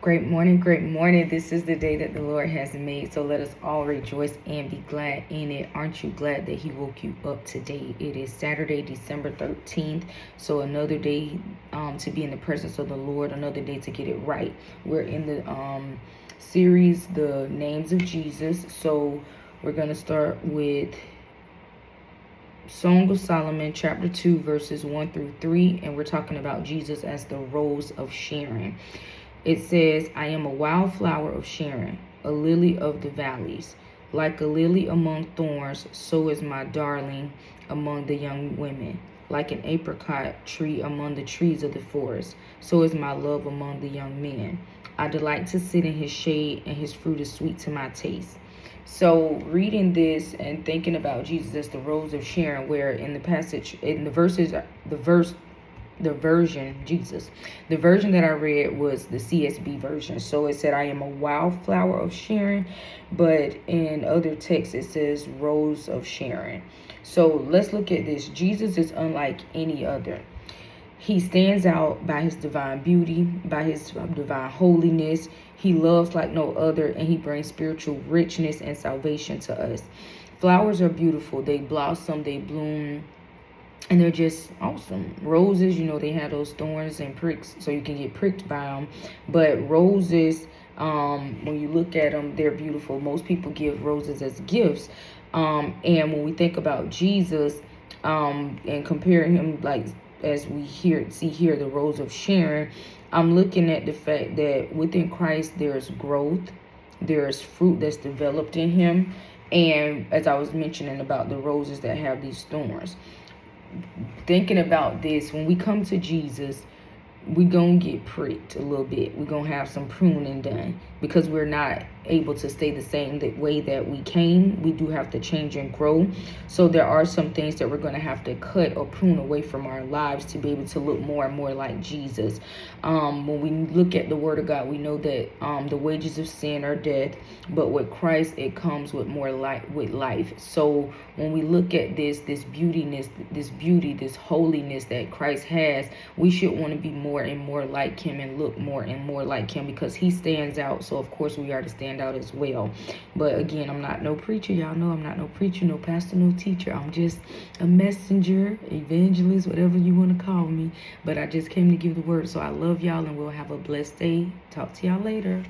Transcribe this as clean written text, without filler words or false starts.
Great morning, great morning. This is the day that the Lord has made, so let us all rejoice and be glad in it. Aren't you glad that He woke you up today? It is Saturday, December 13th, so another day to be in the presence of the Lord, another day to get it right. We're in the series, The Names of Jesus, so we're going to start with Song of Solomon, chapter 2, verses 1 through 3, and we're talking about Jesus as the Rose of Sharon. It says, I am a wildflower of Sharon, a lily of the valleys. Like a lily among thorns, so is my darling among the young women. Like an apricot tree among the trees of the forest, so is my love among the young men. I delight to sit in his shade, and his fruit is sweet to my taste. So reading this and thinking about Jesus as the Rose of Sharon, where in the passage, in the verses, the version that I read was the CSB version. So it said, I am a wildflower of Sharon, but in other texts it says Rose of Sharon. So let's look at this. Jesus is unlike any other. He stands out by his divine beauty, by his divine holiness. He loves like no other, and he brings spiritual richness and salvation to us. Flowers are beautiful. They blossom, they bloom, and they're just awesome. Roses, they have those thorns and pricks, so you can get pricked by them. But roses, when you look at them, they're beautiful. Most people give roses as gifts. And when we think about Jesus, and compare him, like as we see here, the Rose of Sharon, I'm looking at the fact that within Christ there's growth, there's fruit that's developed in him. And as I was mentioning about the roses that have these thorns, thinking about this, when we come to Jesus, we gonna get pricked a little bit. We're gonna have some pruning done because we're not able to stay the same way that we came. We do have to change and grow. So there are some things that we're gonna have to cut or prune away from our lives to be able to look more and more like Jesus. When we look at the Word of God, we know that the wages of sin are death, but with Christ it comes with more with life. So when we look at this beauty, this holiness that Christ has, we should want to be more and more like him and look more and more like him because he stands out. So of course we are to stand out as well. But again, I'm not no preacher. Y'all know I'm not no preacher, no pastor, no teacher. I'm just a messenger, evangelist, whatever you want to call me. But I just came to give the word. So I love y'all, and we'll have a blessed day. Talk to y'all later.